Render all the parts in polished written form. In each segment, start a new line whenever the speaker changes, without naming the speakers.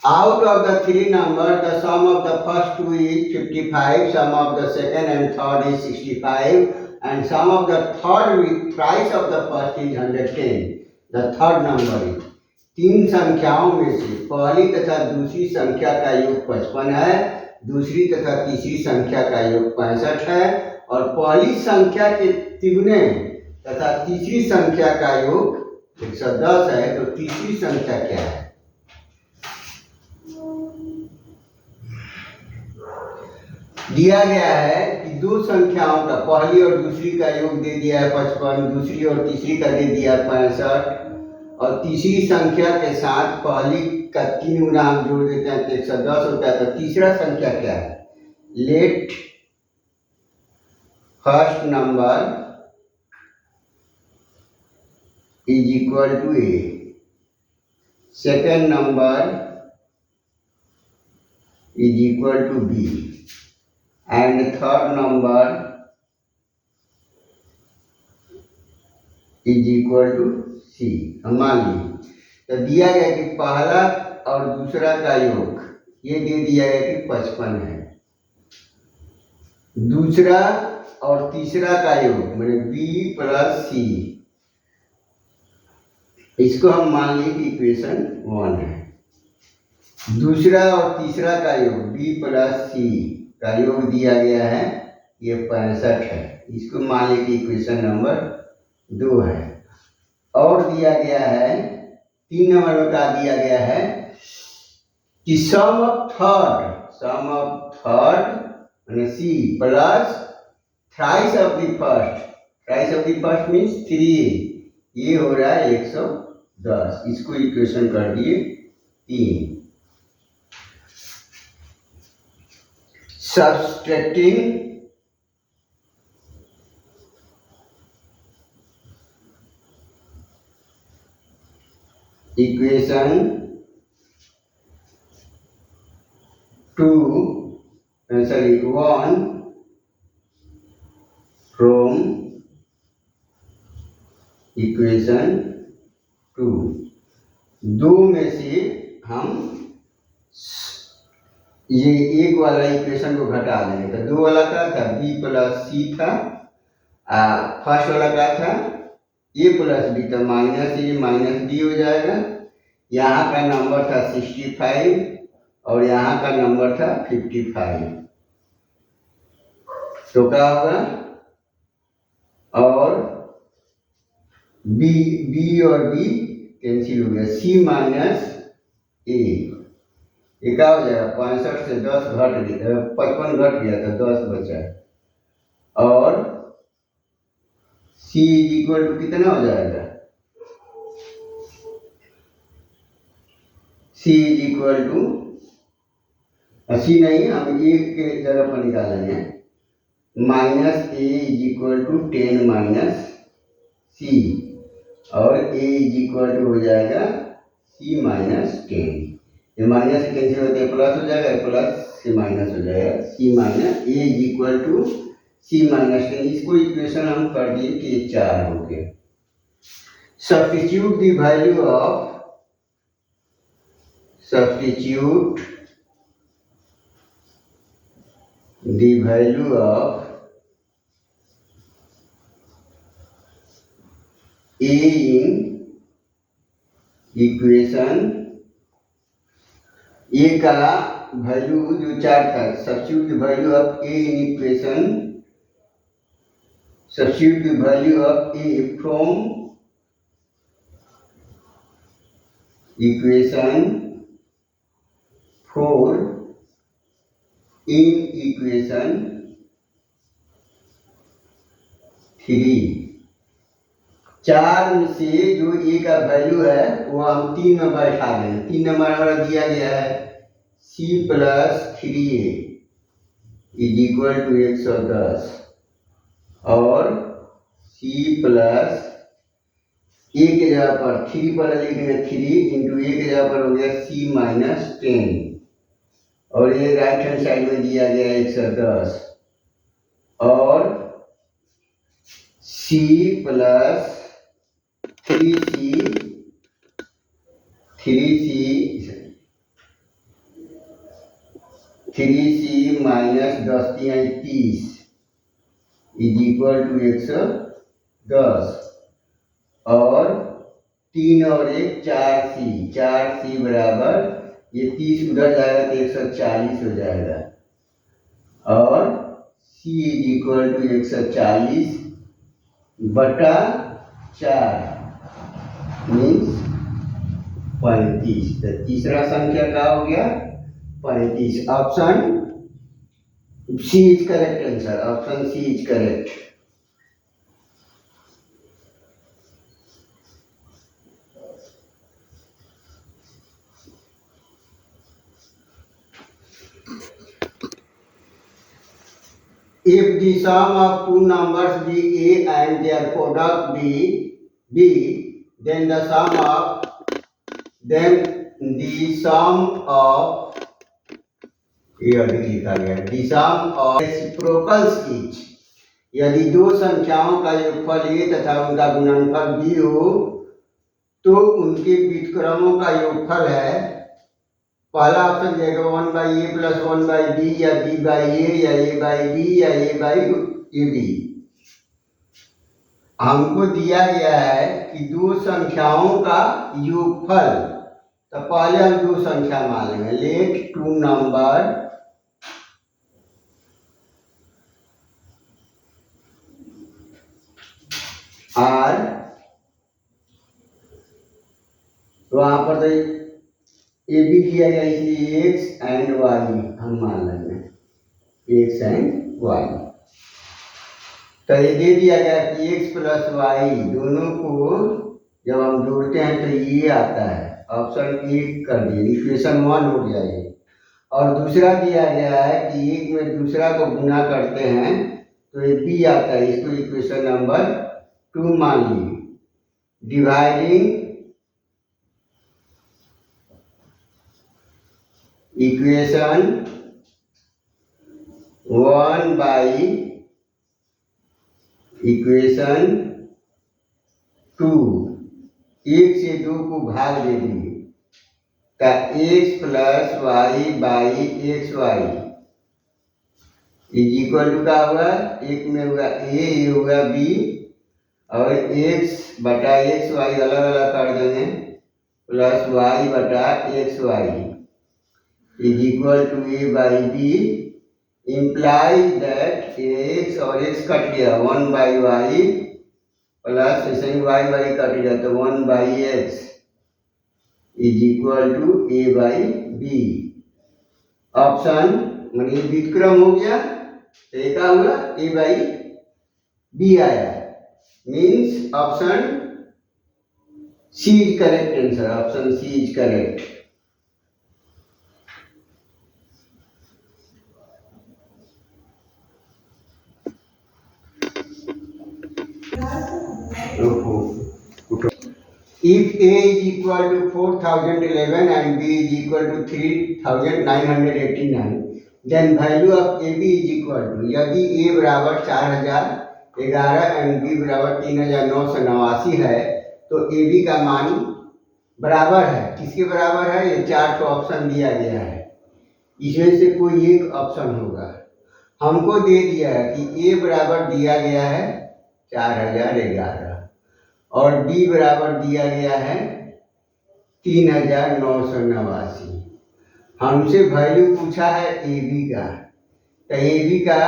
Out of the three numbers, the sum of the first two is 55, sum of the second and third is 65, and sum of the third with thrice of the first is 110. The third number is तीन संख्याओं में से पहली तथा दूसरी संख्या का योग 55 है, दूसरी तथा तीसरी संख्या का योग 65 है, और पहली संख्या के तिगुने तथा तीसरी संख्या का योग 110 है। तो तीसरी संख्या क्या है? दिया गया है कि दो संख्याओं का पहली और दूसरी का योग दे दिया है 55, दूसरी और तीसरी का दे दिया है 65, और तीसरी संख्या के साथ पहली का 3 गुना हम जोड़ देते हैं तो 110 होता है। तो तीसरा संख्या क्या है? Let first number is equal to A, second number is equal to B, and third number is equal to C। हम मान लीजिए तो दिया गया कि पहला और दूसरा का योग ये दे दिया गया कि 55 है, दूसरा और तीसरा का योग मैंने B प्लस C, इसको हम मान लीजिए कि इक्वेशन 1 है। दूसरा और तीसरा का योग B प्लस C का योग दिया गया है ये 65 है, इसको मान लीजिए इक्वेशन नंबर 2 है। और दिया गया है 3 नंबर बता दिया गया है कि सम ऑफ थर्ड यानी C plus thrice of the first means 3, ये हो रहा है 110, इसको इक्वेशन कर दिए 3। Subtracting equation 1 from equation 2, दो में से हम ये एक वाला इक्वेशन को घटा देंगे। तो दो वाला क्या था? B प्लस C था, फर्स्ट वाला क्या था? A प्लस B, तो माइनस A माइनस B हो जाएगा। यहाँ का नंबर था 65 और यहाँ का नंबर था 55, तो क्या होगा? और B और B कैंसिल हो गया, C माइनस A, ये क्या हो जाएगा? 65 से 10 घट गया, 55 घट गया तो 10 बचा, और C इज इक्वल टू कितना हो जाएगा? C is equal to C नहीं, हम एक के जगह पर निकालेंगे, minus A is equal to 10 minus C, और A इज इक्वल टू हो जाएगा C माइनस 10। ये माइनस से कैंसिल होते हैं, प्लस हो जाएगा, प्लस से माइनस हो जाएगा, C minus A is equal to C minus 10। इसको इक्वेशन हम कर दिए कि ये 4 हो गया। Substitute the value of A in equation A का वैल्यू जो 4 था, substitute the value of A in equation, substitute the value of A from equation 4 in equation 3। 4 में से जो A का वैल्यू है वो हम 3 में बैठा देंगे। 3 नंबर हमारा दिया गया है C plus 3A is equal to 110, और C प्लस A के जगह पर 3 पर लिखेंगे, 3 इंटू A के जगह पर हो गया C माइनस 10, और ये राइट हैंड साइड में दिया गया है 110, और C plus 3C 3c minus 10 3 30 is equal to 110 और 3 और 1 4c बराबर ये 30 उधर जाएगा तो 140 हो जाएगा और c इज इक्वल टू 140 बटा 4 मीन्स 35। तो तीसरा संख्या क्या हो गया 35। Option C is correct answer. Option C is correct. If the sum of two numbers be a and their product be b, then the sum of reciprocals is, यदि दो संख्याओं का योगफल a तथा उनका गुणनफल b हो तो उनके व्युत्क्रमों का योगफल है। पहला ऑप्शन देगा 1/a + 1/b या b/a या a/d या a/ab। हमको दिया गया है कि दो संख्याओं का योगफल, तो पहले हम दो संख्या मान लेंगे। लेट टू नंबर आर, वहां पर तो ए बी दिया गया इसलिए एक्स एंड वाई हम मान लेंगे एक्स एंड वाई। तो ये दे दिया गया कि एक्स प्लस वाई दोनों को जब हम जोड़ते हैं तो ये आता है। ऑप्शन ए कर दिए, इक्वेशन 1 हो गया ये। और दूसरा दिया गया है कि एक में दूसरा को गुना करते हैं तो ये बी आता है, इसको इक्वेशन नंबर 2 मान लीजिए। डिवाइडिंग इक्वेशन 1 बाई इक्वेशन 2, 1 से 2 को भाग दे दिए का x plus y by x y is equal to का हुआ, एक में हुआ ए, ये हुआ बी और एक्स बटा एक्स वाई अलग अलग कर देंगे प्लस वाई बटा x y is equal to A by B. Imply that x और एक्स कट गया 1/y प्लस ऐसे ही वाई वाई कट गया तो 1/x is equal to A by B. Option मानी व्युत्क्रम हो गया तो एक हुआ ए बाई बी आया, means option C is correct answer. Option C is correct. If a is equal to 4011 and b is equal to 3989, then value of ab is equal to, यदि a बराबर 4011 and b बराबर 3989 है तो ab का मान बराबर है, किसके बराबर है? ये 4 ऑप्शन दिया गया है, इसमें से कोई एक ऑप्शन होगा। हमको दे दिया है कि a बराबर दिया गया है 4011 और b बराबर दिया गया है 3989। हमसे वैल्यू पूछा है ए बी का, तो ए बी का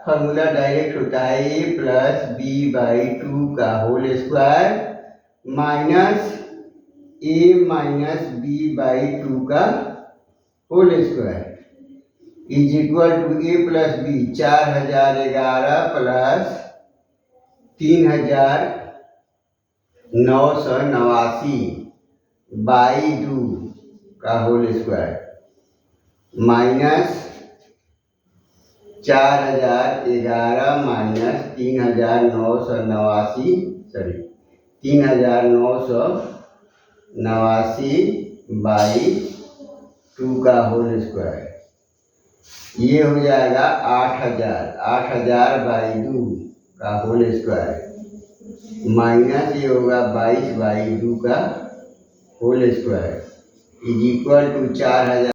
फॉर्मूला डायरेक्ट होता है a प्लस बी बाई 2 का whole square minus a minus B by 2 का whole square is equal to a plus B 4011 plus 3989 by 2 का whole square minus 4011 minus 3989 by 2 का whole square, ये हो जाएगा 8000 बाई 2 का होल स्क्वायर माइनस ये होगा 22 बाई 2 का whole square is equal to 4000।